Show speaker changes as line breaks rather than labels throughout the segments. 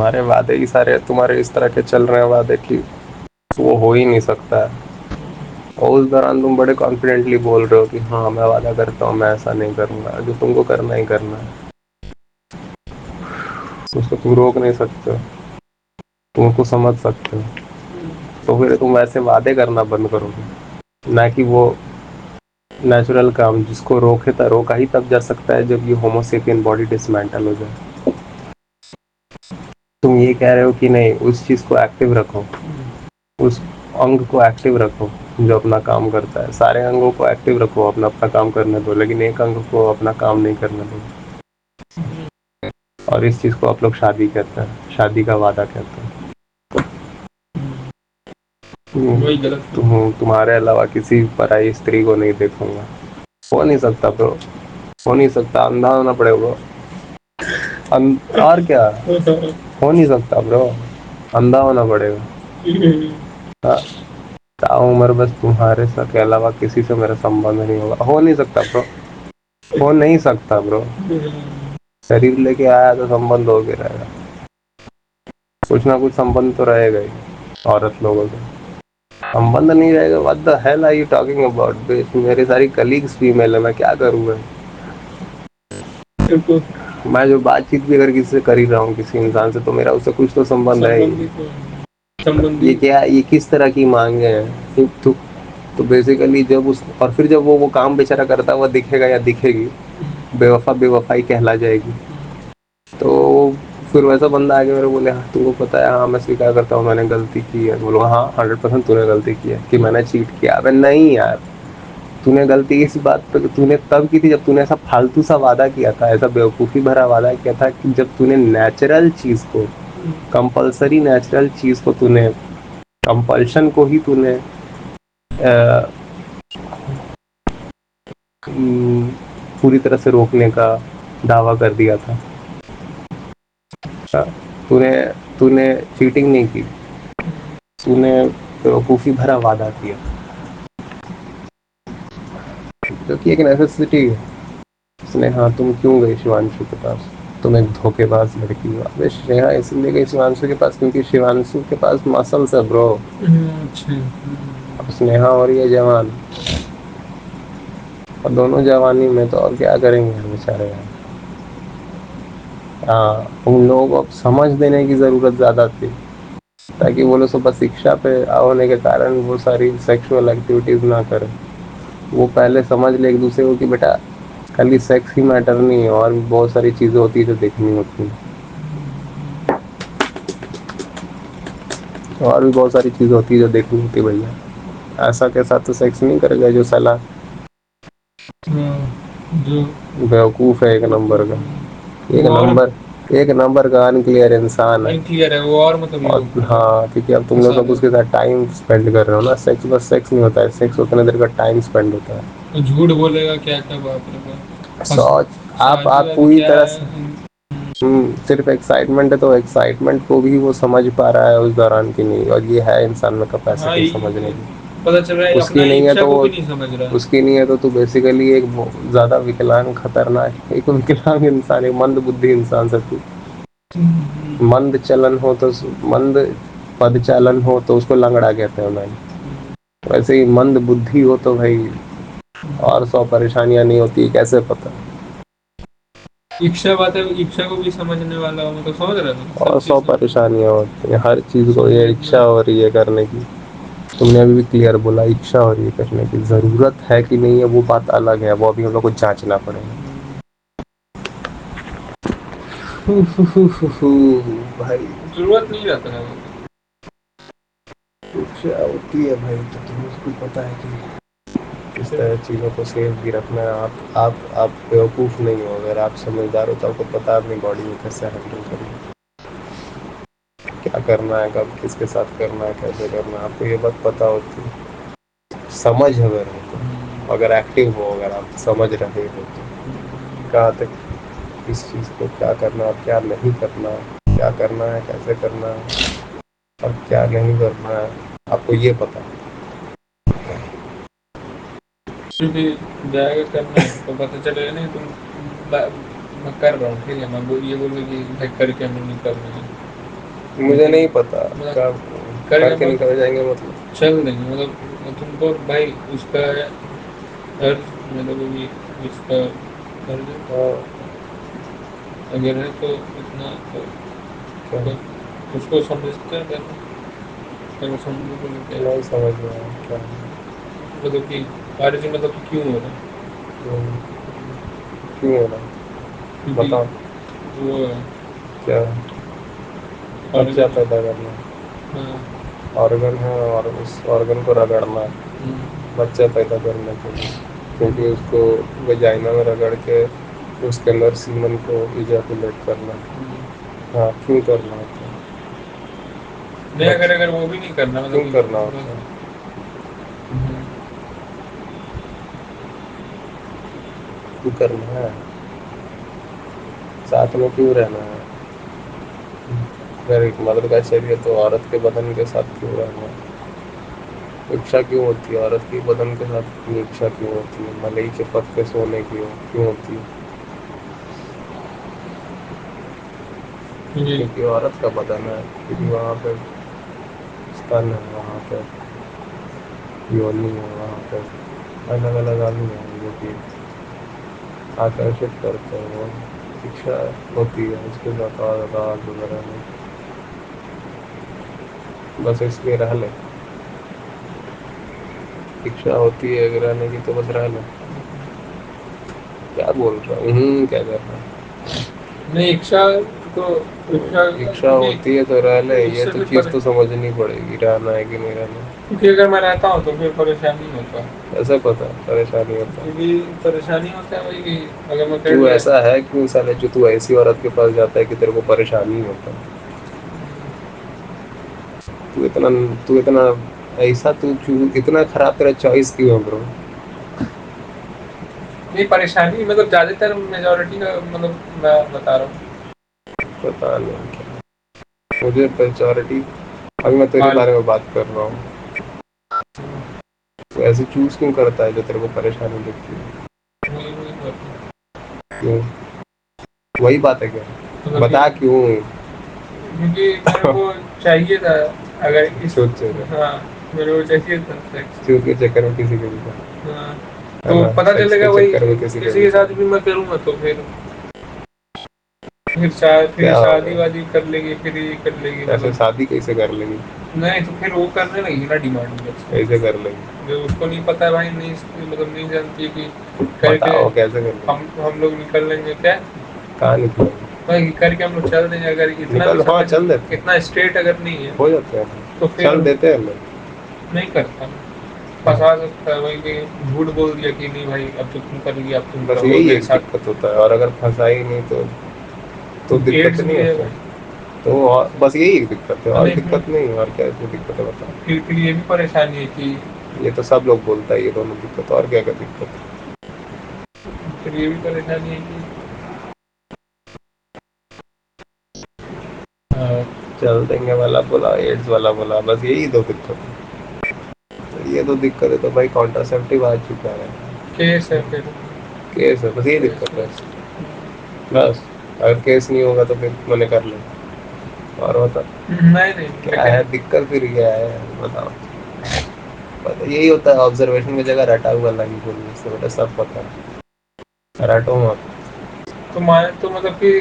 तुम्हारे वादे ही सारे तुम्हारे इस तरह के चल रहे हैं वादे कि वो हो ही नहीं सकता है। और उस दौरान तुम बड़े कॉन्फिडेंटली बोल रहे हो कि हाँ मैं वादा करता हूँ मैं ऐसा नहीं करूँगा, जो तुमको करना ही करना है उसको तुम रोक नहीं सकते, तुम उसको समझ सकते हो। तो फिर तुम वैसे वादे करना बंद करोगे, ना कि वो नेचुरल काम जिसको रोका ही तब जा सकता है जब ये होमोसेपियन बॉडी डिसमेंटल हो जाए। तुम ये कह रहे हो कि नहीं उस चीज़ को एक्टिव रखो, उस अंग को एक्टिव रखो जो अपना काम करता है, सारे अंगों को एक्टिव रखो, अपना अपना काम करने दो, लेकिन एक अंग को अपना काम नहीं करने दो। और इस चीज़ को आप लोग शादी कहते हैं, शादी का वादा कहते हैं। तुम्हारे अलावा किसी पराई स्त्री को नहीं देखूंगा, हो नहीं सकता ब्रो, हो नहीं सकता, अंधा होना पड़ेगा। और क्या, हो नहीं सकता ब्रो, अंधा होना पड़ेगा। हाँ, उम्र बस तुम्हारे साथ के अलावा किसी से मेरा संबंध नहीं होगा, हो नहीं सकता ब्रो, हो नहीं सकता ब्रो। शरीर लेके आया तो संबंध हो गया रहेगा, कुछ ना कुछ संबंध तो रहेगा ही। औरत लोगों से संबंध नहीं रहेगा, what the hell are you talking about. मेरी सारी कलीग्स फीमेल है, मैं क्या करूँगा। मैं जो बातचीत भी अगर किसी से कर ही रहा हूँ किसी इंसान से, तो मेरा उससे कुछ तो संबंध है ही। ये क्या, ये किस तरह की मांगे हैं। तो बेसिकली जब उस और फिर जब वो काम बेचारा करता हुआ दिखेगा या दिखेगी, बेवफा बेवफाई कहला जाएगी। तो फिर वैसा बंदा आगे मेरे बोले हाँ तुमको पता है, हाँ मैं स्वीकार करता हूँ मैंने गलती की है, बोलो हाँ 100% तूने गलती की है कि मैंने चीट किया। अबे नहीं यार, तूने गलती इस बात पे तूने तब की थी जब तूने ऐसा फालतू सा वादा किया था, ऐसा बेवकूफ़ी भरा वादा किया था कि जब तूने नेचुरल चीज़ को, कंपल्सरी नेचुरल चीज़ को तूने, कंपल्शन को ही तूने पूरी तरह से रोकने का दावा कर दिया था। तूने तूने चीटिंग नहीं की, तूने बेवकूफ़ी भरा वादा किया, क्योंकि एक नेसेसिटी है। उसने हाँ तुम क्यों गई शिवांशु के पास, तुम एक धोखेबाज लड़की हो। अबे स्नेहा इसलिए गई शिवांशु के पास क्योंकि शिवांशु के पास मसल्स है ब्रो। अब स्नेहा और ये जवान, और दोनों जवानी में तो और क्या करेंगे यार बेचारे यार। हाँ, उन लोगों को अब समझ देने की ज़रूरत ज़्यादा थी, ताकि वो लोग सुबह शिक्षा पे होने के कारण वो सारी सेक्सुअल एक्टिविटीज़ ना करें। वो पहले समझ ले एक दूसरे को कि बेटा खाली सेक्स ही मैटर नहीं है, और भी बहुत सारी चीज़ें होती है जो देखनी होती हैं, और भी बहुत सारी चीज़ें होती है जो देखनी होती है भैया। ऐसा के साथ तो सेक्स नहीं करेगा जो साला जो बेवकूफ़ है, एक नंबर का अनक्लियर इंसान है। क्लियर है वो, और मतलब हाँ, क्योंकि अब तुम लोग सब उसके साथ टाइम स्पेंड कर रहे हो ना। सेक्स बस सेक्स नहीं होता है, सेक्स उतने देर का टाइम स्पेंड होता है। झूठ बोलेगा क्या क्या बात, सोच आप पूरी तरह से सिर्फ एक्साइटमेंट है, तो एक्साइटमेंट को भी वो समझ पा रहा है उस दौरान की नहीं, और ये है इंसान में कैपेसिटी समझने की। पता चल रहा है उसकी नहीं है तो वो नहीं समझ रहा, उसकी नहीं है तो बेसिकली एक ज़्यादा विकलांग खतरनाक एक विकलांग इंसान, एक मंद बुद्धि इंसान से तू। मंद चलन हो तो मंद पद चालन हो तो उसको लंगड़ा कहते हैं मैंने, वैसे ही मंद बुद्धि हो तो भाई और 100 परेशानियां नहीं होती, कैसे पता। इच्छा बात है, इच्छा को भी समझने वाला हो तो समझ रहा है, और 100 परेशानियां होती हैं हर चीज़ को। ये इच्छा हो रही है करने की, तुमने अभी भी क्लियर बोला, इच्छा हो रही है करने की, ज़रूरत है कि नहीं है वो बात अलग है, वो अभी हम लोग को जांचना पड़ेगा। भाई जरूरत नहीं रहता है, इच्छा होती है भाई तो तुम्हें पता है कि किस तरह चीज़ों को सेफ भी रखना है। आप बेवकूफ़ नहीं हो, अगर आप समझदार हो तो आपको पता है अपनी बॉडी को कैसे हैंडल करना है, क्या करना है, कब किसके साथ करना है, कैसे करना है, आपको ये बात पता होती है। समझ अगर हो तो, अगर एक्टिव हो, अगर आप समझ रहे हो तो कहाँ तक किस चीज़ को क्या करना है, क्या नहीं करना है, क्या करना है, कैसे करना है और क्या नहीं करना है, आपको ये पता है। भी जाएगा करना है तो पता चलेगा नहीं तुम मैं कर रहा हूँ, ठीक है, मैं ये बोलूँ कि भाई करके हमें नहीं करना है, मुझे नहीं पता क्या करके निकल जाएंगे, मतलब चल देंगे, मतलब तुमको भाई उसका अर्ज मतलब ये उसका अर्ज अगर है तो इतना तो उसको समझते हैं नहीं समझ में आया क्या मतलब कि अर्ज मतलब कि क्यों हो रहा है, क्यों हो रहा है बताओ। वो है क्या बच्चा पैदा करना, ऑर्गन है और उस ऑर्गन को रगड़ना बच्चा पैदा करने के लिए, क्योंकि उसको वजाइना में रगड़ के उसके अंदर सीमन को इजैकुलेट करना। हाँ क्यों करना होता है? नहीं अगर वो भी नहीं करना मतलब क्यों करना होता है? क्यों करना है? साथ में क्यों रहना है? अगर एक मर्द का शरीर तो औरत के बदन के साथ क्यों रहना है? इच्छा क्यों होती है औरत की बदन के साथ? इतनी इच्छा क्यों होती है मलई के पत्ते सोने की क्यों होती है? क्योंकि औरत का बदन है, क्योंकि वहाँ पे स्तन है, वहाँ पे योनि है, वहाँ पे अलग अलग अंग है जो कि आकर्षित करते हैं। वो इच्छा होती है उसके साथ और राग वगैरह में, बस इसलिए रह ले। इच्छा होती है अगर रहने की तो बस रह ले। क्या बोल रहा हूँ क्या कर रहा हूँ? नहीं इच्छा तो इच्छा होती है तो रह ले, ये तो चीज़ तो समझनी पड़ेगी रहना है कि नहीं रहना। क्योंकि अगर मैं रहता हूँ तो फिर परेशानी होता है। ऐसा पता परेशानी होता है, क्योंकि परेशानी होता है भाई कि अगर मैं तू ऐसा है क्यों साले जो तू ऐसी औरत के पास जाता है कि तेरे को परेशानी होता है? तू इतना ऐसा तू इतना खराब तेरा चॉइस क्यों है ब्रो? नहीं परेशानी मतलब ज़्यादातर मेजॉरिटी का मतलब मैं बता रहा हूँ। पता नहीं क्या मुझे मेजॉरिटी, अभी मैं तेरे बारे में बात कर रहा हूँ। तो ऐसे चूज क्यों करता है जो तेरे को परेशानी दिखती है? क्यों? वही बात है क्या? मतलब बता क्यों? क्योंकि मेरे को चाहिए था, अगर इस हाँ मेरे को चाहिए था सेक्स के चक्कर में किसी के भी साथ। हाँ तो पता चलेगा वही किसी के साथ भी मैं करूँगा तो फिर शादी वादी कर लेगी, फिर ये कर लेगी। ऐसे शादी कैसे कर लेगी? नहीं तो फिर वो करने लगी ना डिमांड, कैसे कर लेगी? जो उसको नहीं पता है भाई, नहीं मतलब नहीं जानती कि करके कैसे कर हम लोग निकल लेंगे क्या? कहाँ निकलेंगे भाई? करके हम लोग चल देंगे, अगर इतना निकल, हाँ चल देते, इतना स्ट्रेट अगर नहीं है हो जाते हैं तो फिर चल देते हैं लोग। नहीं करता फंसा सकता है भाई कि झूठ बोल दिया कि नहीं भाई अब तो तुम करोगी, अब तुम बस यही एक दिक्कत होता है। और अगर फंसा ही नहीं तो दिक्कत नहीं होता है। तो बस यही एक दिक्कत है, और दिक्कत नहीं है। और क्या इसमें दिक्कत है बताओ? फिर ये भी परेशानी है कि ये तो सब लोग बोलता है ये दोनों दिक्कत, और क्या क्या दिक्कत है? फिर ये भी परेशानी है कि चल देंगे वाला बोला, एड्स वाला बोला, बस यही दो दिक्कत है। तो ये दो दिक्कत है तो भाई कॉन्ट्रासेप्टिव आ चुका है, केस है, फिर केस है, बस यही दिक्कत है बस। अगर केस नहीं होगा तो फिर मैंने कर ले और बता। नहीं क्या है दिक्कत, फिर क्या है बताओ? पता यही होता है, ऑब्जर्वेशन की जगह रटा हुआ लाइन बोलने से बेटा सब पता है, रटो मत। तो माने तो मतलब कि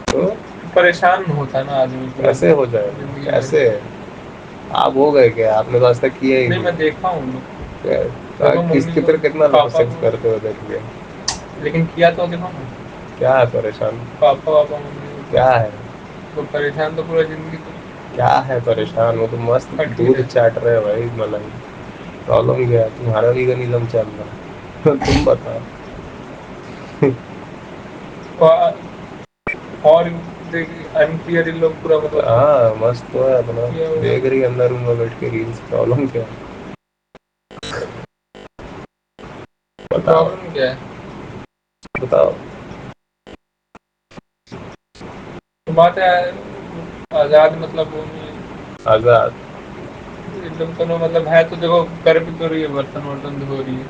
तो परेशान होता है ना आदमी, कैसे हो जाए? कैसे आप हो गए क्या? आपने तो आज तक किया ही नहीं। मैं देखा हूँ किसकी तरह कितना लोग सेक्स करते हुए देख लिया, लेकिन किया तो देखो ना। क्या है परेशान? पापा वापा मम्मी क्या है तो परेशान तो पूरा जिंदगी तो क्या है परेशान? वो तो मस्त दूध चाट रहे हैं भाई मलाई। प्रॉब्लम क्या है? तुम्हारा वीगनिज्म चल रहा है तुम बताओ और अनक्लियर इन लोग पूरा मतलब हाँ मस्त तो है अपना, देख रही अंदर रूम में बैठ के रील्स। प्रॉब्लम क्या है बताओ? प्रॉब्लम क्या है बताओ? तो बात है आजाद, मतलब वो नहीं आजाद एकदम तो मतलब है तो देखो कर भी तो रही है, बर्तन वर्तन धो रही है,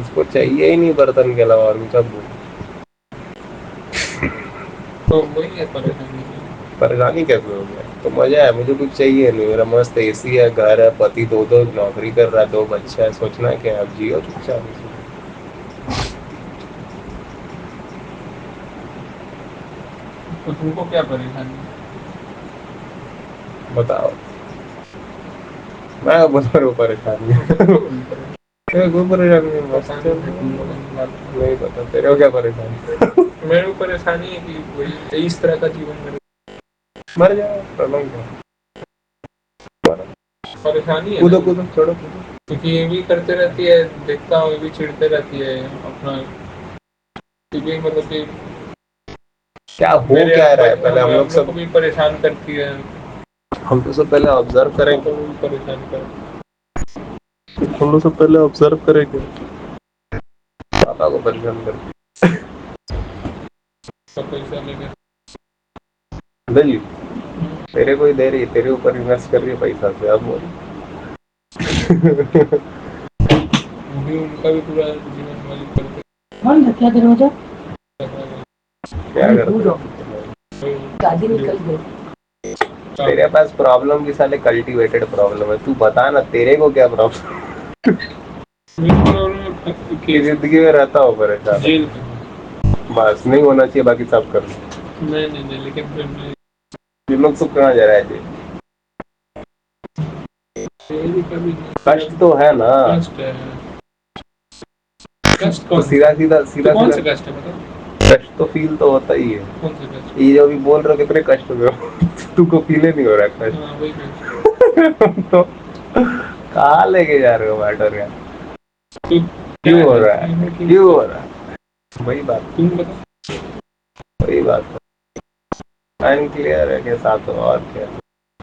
उसको चाहिए ही नहीं बर्तन के अलावा और सब। तो वही है परेशानी। परेशानी कैसे हो गया? तो मजा है, मुझे कुछ चाहिए नहीं, मेरा मस्त एसी है, घर है, पति दो दो नौकरी कर रहा है, 2 बच्चे है, सोचना है क्या? आप जियो चुपचाप।
तो तुमको क्या परेशानी है?
बताओ। मैं बता रहा हूँ परेशानी है। कोई परेशानी नहीं, मस्त है। नहीं पता तेरे को क्या परेशानी?
मेरे को परेशानी है कि वही इस तरह का जीवन मेरे
मर जाओ, प्रॉब्लम क्या?
परेशानी है
कूदो
ना,
कूदो, छोड़ो कूदो।
क्योंकि ये भी करते रहती है, देखता हूँ ये भी चिढ़ते रहती है अपना, ये भी मतलब कि
क्या हो
मेरे
क्या रहा है? पहले हम लोग
को
सब
भी परेशान करती है,
हम तो सब पहले ऑब्जर्व करेंगे।
को भी परेशान कर
हम लोग सब पहले ऑब्जर्व करेंगे। पापा को परेशान करते
पैसा लेके
दे, तेरे को ही दे रही है, तेरे ऊपर इन्वेस्ट कर रही है पैसा से, अब बोल।
भी उनका भी पूरा जीवन वाली करते
कौन क्या दरवाजा
क्या करते?
शादी निकल गई।
तेरे पास प्रॉब्लम की साले कल्टीवेटेड प्रॉब्लम है, तू बता ना तेरे को क्या प्रॉब्लम? जिंदगी में रहता हो परेशान,
जेल
बस नहीं होना चाहिए, बाकी सब कर लो।
नहीं लेकिन फिर मैं
ये लोग सब कहाँ जा रहा है? कष्ट तो है ना,
कष्ट है, कष्ट
तो
कौन
सीधा सीधा सीधा
कौन सा
सीधा
कष्ट है बताओ?
कष्ट तो फील तो होता ही है।
कौन सा कष्ट?
ये जो भी बोल रहे हो कितने कष्ट में हो, तुमको फील नहीं हो रहा है कष्ट?
हाँ, वही कष्ट।
तो कहाँ लेके जा रहे हो मैटर यार?
तो
क्यों हो रहा है, क्यों हो रहा है? वही बात,
तुम बताओ।
वही बात है, क्लियर है के साथ हो, और क्या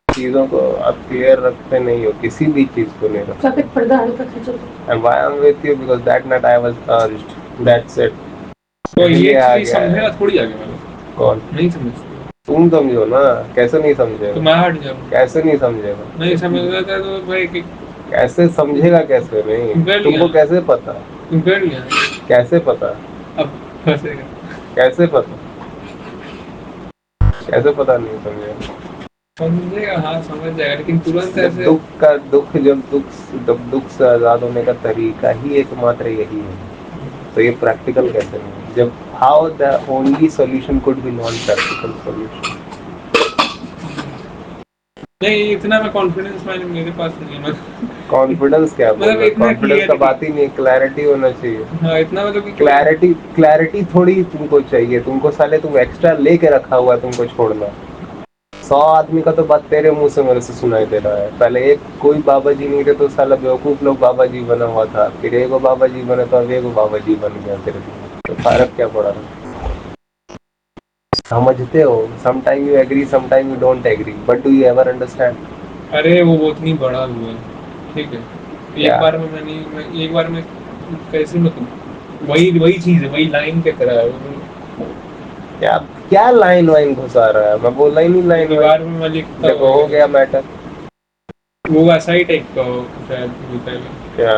चीजों को आप क्लियर रखते नहीं हो, किसी भी चीज को नहीं रखते।
सफेद पर्दा हल्का खींचो।
And why I'm with you because that night I was urged. That's it.
तो ये
आ
चीज
गया है।
समझेगा थोड़ी आगे वाला
कौन?
नहीं समझते,
तुम समझो ना, कैसे नहीं
तो
समझेगा?
मैं हट जाऊँ,
कैसे नहीं समझेगा?
नहीं समझ रहा था तो भाई कि
कैसे समझेगा? कैसे नहीं?
कर
तुमको
लिया,
कैसे पता?
तुम कर लिया,
कैसे पता?
अब फंसेगा।
कैसे पता? कैसे पता नहीं समझेगा?
समझेगा, हाँ समझ जाएगा, लेकिन तुरंत
जब
ऐसे
दुख का दुख जब दुख से आजाद होने का तरीका ही एकमात्र यही है, तो ये प्रैक्टिकल कैसे नहीं? जब how the only solution could be non practical solution.
नहीं, इतना मैं कॉन्फिडेंस मेरे पास नहीं है,
कॉन्फिडेंस क्या बोल रहा है?
इतना
कॉन्फिडेंस का बात ही नहीं, क्लैरिटी होना चाहिए।
हाँ, इतना मतलब कि
क्लैरिटी थोड़ी तुमको चाहिए, तुमको साले तुम एक्स्ट्रा लेके रखा हुआ है, तुमको छोड़ना। 100 आदमी का तो बात तेरे मुंह से मेरे से सुनाई दे रहा है। पहले एक कोई बाबा जी नहीं थे तो साला बेवकूफ लोग बाबा जी बना हुआ था, फिर एगो बाबा जी बने तो अब एगो बाबा जी बन गया तेरे को, तो फर्क क्या पड़ा? समझते हो? Sometime you agree, sometime you don't agree, but do you ever understand?
अरे वो उतनी बड़ा हुआ है, ठीक है,
क्या?
एक बार में कैसे मतलब वही चीज है, वही लाइन के तरह है,
क्या क्या लाइन वाइन घुसा रहा है? मैं बोला ही नहीं लाइन
दीवार में मैं लिखता
देखो हो गया मैटर।
वो वैसा ही टाइप का शायद होता है,
क्या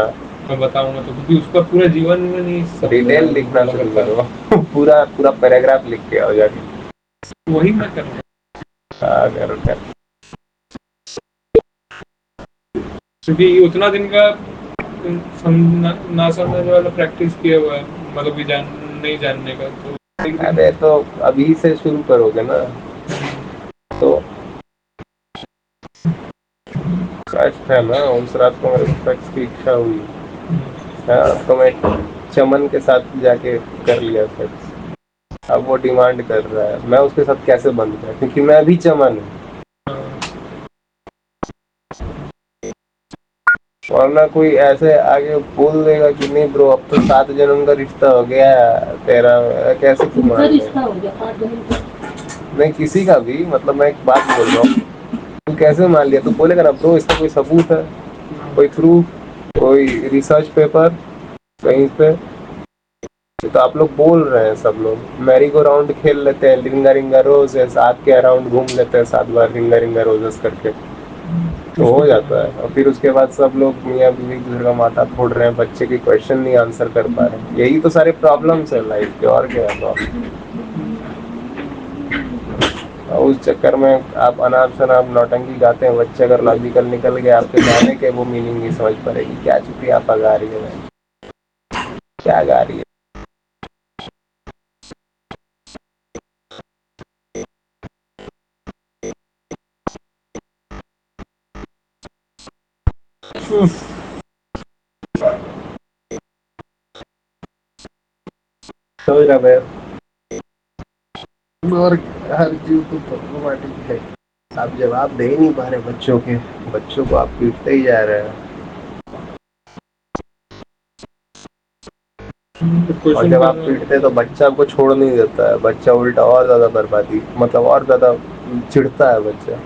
मैं बताऊंगा तो, क्योंकि उसका पूरा जीवन में नहीं
डिटेल लिखना शुरू करो। पूरा पूरा पैराग्राफ लिख के आओ जाके।
वही मैं कर रहा हूँ,
करो
क्योंकि उतना दिन का ना समझ वाला प्रैक्टिस किया हुआ है, मतलब कि नहीं जानने का, तो
अरे तो अभी से शुरू करोगे ना, तो कष्ट है ना। उस रात को मेरे को सेक्स की इच्छा हुई, तो मैं चमन के साथ जाके कर लिया सेक्स। अब वो डिमांड कर रहा है, मैं उसके साथ कैसे बंद करूं, क्योंकि मैं भी चमन हूँ। वरना कोई ऐसे आगे बोल देगा कि नहीं ब्रो अब तो 7 जन्म का रिश्ता हो गया तेरा, कैसे तुम मान
रिश्ता हो गया 5 जन्म का?
नहीं किसी का भी, मतलब मैं एक बात बोल रहा हूँ, तू कैसे मान लिया? तू बोलेगा ना ब्रो इसका कोई सबूत है, कोई प्रूफ, कोई रिसर्च पेपर कहीं पे? तो आप लोग बोल रहे हैं, सब लोग मैरी गो राउंड खेल लेते हैं, रिंगा रिंगा रोज है, 7 के अराउंड घूम लेते हैं 7 बार रिंगा रिंगा रोजेस करके, तो हो जाता है। और फिर उसके बाद सब लोग मियाँ बीवी दूसरे का माथा फोड़ रहे हैं, बच्चे के क्वेश्चन नहीं आंसर कर पा रहे हैं। यही तो सारे प्रॉब्लम्स है लाइफ के, और क्या है प्रॉब्लम? और उस चक्कर में आप अनाप शनाप नौटंकी गाते हैं, बच्चे अगर लॉजिकल निकल गए आपके गाने के, वो मीनिंग नहीं समझ पड़ेगी। क्या चुपी आप गा रही है, क्या गा रही है। समझ रहा मैं। और हर चीज तो प्रॉब्लमेटिक है। आप जवाब दे ही नहीं पा रहे बच्चों के, बच्चों को आप पीटते ही जा रहे हैं। और जब आप पीटते तो बच्चा आपको छोड़ नहीं देता है, बच्चा उल्टा और ज्यादा बर्बादी, मतलब और ज्यादा चिढ़ता है बच्चा,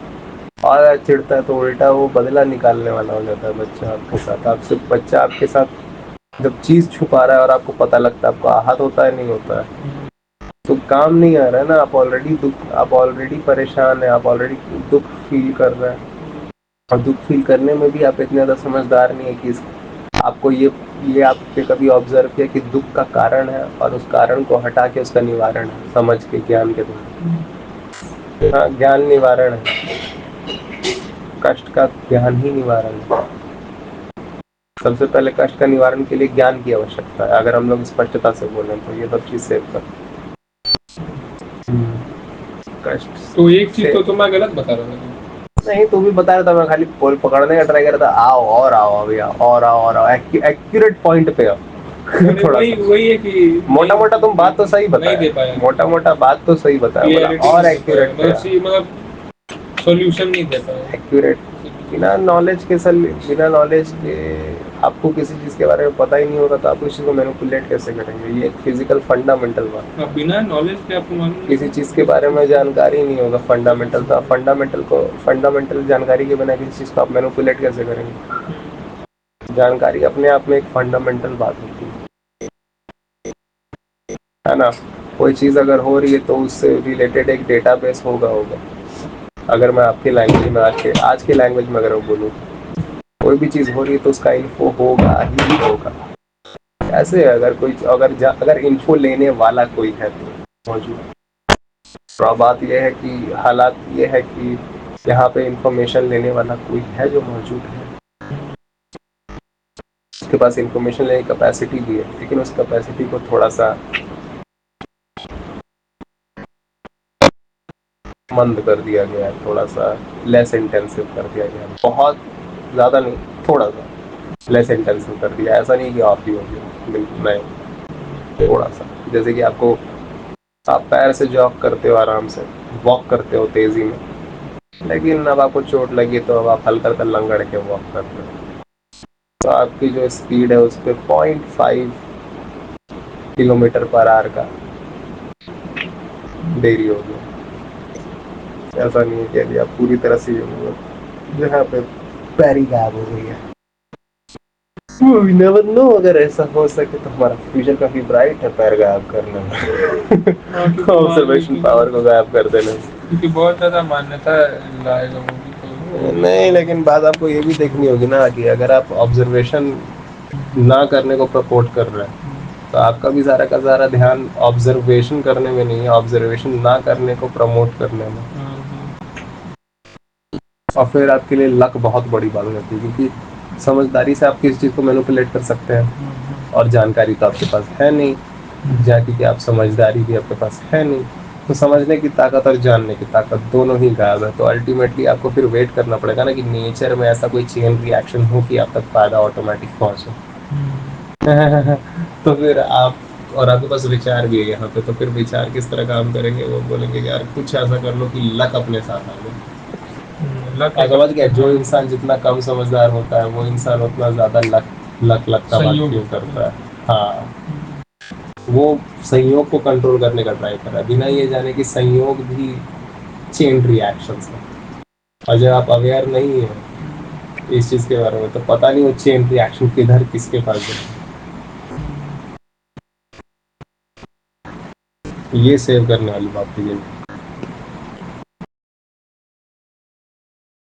और चिढ़ता है तो उल्टा वो बदला निकालने वाला हो जाता है बच्चा आपके साथ। आपसे बच्चा आपके साथ जब चीज छुपा रहा है और आपको पता लगता है, आपको आहत होता है नहीं होता है, तो काम नहीं आ रहा है ना। आप ऑलरेडी परेशान है, आप ऑलरेडी दुख फील कर रहे हैं, और दुख फील करने में भी आप इतने ज़्यादा समझदार नहीं है कि आपको ये आपने कभी ऑब्जर्व किया कि दुख का कारण है और उस कारण को हटा के उसका निवारण है, समझ के ज्ञान के द्वारा। हाँ, ज्ञान निवारण है, कष्ट का ज्ञान ही निवारण है। सबसे पहले कष्ट का निवारण के लिए ज्ञान की आवश्यकता है, अगर हम लोग स्पष्टता से बोलें तो। ये सब चीज सेव कर कष्ट
तो एक चीज तो मैं गलत बता रहा हूँ।
नहीं, तू भी बता रहा था, मैं खाली पोल पकड़ने का ट्राई कर रहा था। आओ और आओ अभी, और आओ एक्यूरेट पॉइंट पे आओ। थोड़ा
वही है कि
मोटा मोटा तुम बात तो सही बताया, मोटा मोटा बात तो सही बताया, और एक्यूरेट पे
मतलब सॉल्यूशन नहीं दे पाया
एक्यूरेट। बिना नॉलेज के आपको किसी चीज के बारे में पता ही नहीं होगा तो आप उस चीज को मैनिपुलेट कैसे करेंगे। ये एक फिजिकल फंडामेंटल बात।
बिना नॉलेज के आपको मालूम
किसी चीज के बारे में जानकारी नहीं होगा फंडामेंटल, तो आप फंडामेंटल जानकारी के बिना किसी चीज को आप मैनिपुलेट कैसे करेंगे। जानकारी अपने आप में एक फंडामेंटल बात होती है ना। कोई चीज अगर हो रही है तो उससे रिलेटेड एक डेटाबेस होगा। अगर मैं आपकी लैंग्वेज में आज के लैंग्वेज में अगर मैं बोलूँ, कोई भी चीज हो रही है तो उसका इन्फो होगा ही होगा। ऐसे अगर इन्फो लेने वाला कोई है तो मौजूद। तो बात यह है कि हालात ये है कि यहाँ पे इंफॉर्मेशन लेने वाला कोई है जो मौजूद है, उसके पास इंफॉर्मेशन लेने की कैपेसिटी भी है, लेकिन उस कैपेसिटी को थोड़ा सा मंद कर दिया गया है, थोड़ा सा लेस इंटेंसिव कर दिया गया है। बहुत ज़्यादा नहीं, थोड़ा सा लेस इंटेंसिव कर दिया। ऐसा नहीं कि ऑफ ही हो गया, बिल्कुल नहीं, थोड़ा सा। जैसे कि आप पैर से जॉग करते हो, आराम से वॉक करते हो तेज़ी में, लेकिन अब आपको चोट लगी तो अब आप हल्का लंगड़ के वॉक करते हो, तो आपकी जो स्पीड है उस पर 0.5 किलोमीटर पर आवर का देरी हो गया। ऐसा नहीं है कि अभी आप पूरी तरह से जहाँ पे पैरी गायब हो गई है। We never know, अगर ऐसा हो सके तो हमारा फ्यूचर काफी ब्राइट है पैर गायब करने में, ऑब्जर्वेशन पावर को गायब कर देने में,
क्योंकि बहुत ज़्यादा मान्यता लाएगा मूवी तो।
नहीं, लेकिन बात आपको ये भी देखनी होगी ना कि अगर आप ऑब्जर्वेशन ना करने को प्रपोर्ट कर रहे हैं तो आपका भी सारा का सारा ध्यान ऑब्जर्वेशन करने में नहीं है, ऑब्जर्वेशन ना करने को प्रमोट करने में। और फिर आपके लिए लक बहुत बड़ी बात हो जाती है, क्योंकि समझदारी से आप किसी चीज़ को मैनिपुलेट कर सकते हैं और जानकारी तो आपके पास है नहीं, क्योंकि आप समझदारी भी आपके पास है नहीं, तो समझने की ताकत और जानने की ताकत दोनों ही गायब है। तो अल्टीमेटली आपको फिर वेट करना पड़ेगा ना कि नेचर में ऐसा कोई चेन रिएक्शन हो कि आप तक फायदा ऑटोमेटिक पहुंचे। तो फिर आपके पास विचार भी है यहाँ पे, तो फिर विचार किस तरह काम करेंगे, वो बोलेंगे कि यार कुछ ऐसा कर लो कि लक अपने साथ आ जाए। समझ गया, जो इंसान जितना कम समझदार होता है वो इंसान उतना ज्यादा लक का बात क्यों करता है। हाँ, वो संयोग को कंट्रोल करने का ट्राई कर रहा है बिना ये जाने कि संयोग भी चेन रिएक्शंस है। और जब आप अवेयर नहीं है इस चीज के बारे में तो पता नहीं वो चेन रिएक्शन किधर किसके पास है। ये सेव करने वाली बात थी।